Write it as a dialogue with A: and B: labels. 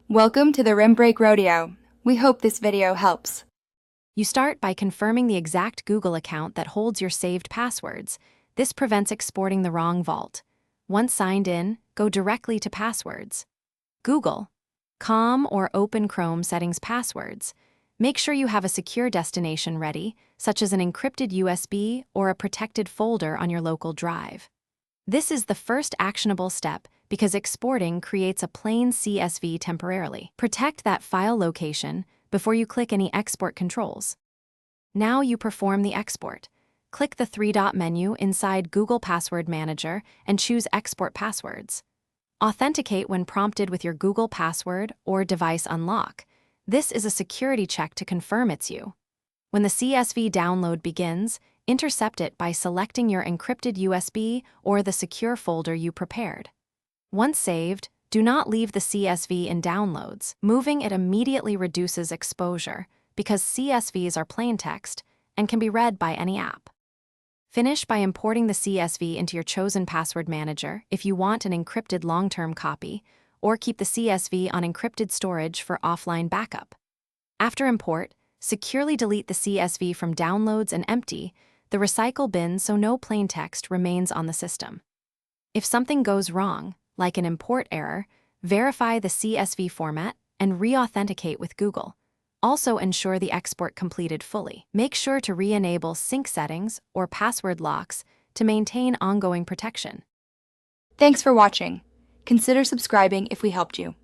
A: Welcome to the Rim Break Rodeo. We hope this video helps.
B: You start by confirming the exact Google account that holds your saved passwords. This prevents exporting the wrong vault. Once signed in, go directly to Passwords. Google, Com or Open Chrome settings passwords. Make sure you have a secure destination ready, such as an encrypted USB or a protected folder on your local drive. This is the first actionable step because exporting creates a plain CSV temporarily. Protect that file location before you click any export controls. Now you perform the export. Click the three-dot menu inside Google Password Manager and choose Export Passwords. Authenticate when prompted with your Google password or device unlock. This is a security check to confirm it's you. When the CSV download begins, intercept it by selecting your encrypted USB or the secure folder you prepared. Once saved, do not leave the CSV in downloads. Moving it immediately reduces exposure because CSVs are plain text and can be read by any app. Finish by importing the CSV into your chosen password manager if you want an encrypted long-term copy, or keep the CSV on encrypted storage for offline backup. After import, securely delete the CSV from downloads and empty the recycle bin so no plain text remains on the system. If something goes wrong, like an import error, verify the CSV format and re-authenticate with Google. Also ensure the export completed fully. Make sure to re-enable sync settings or password locks to maintain ongoing protection.
A: Thanks for watching. Consider subscribing if we helped you.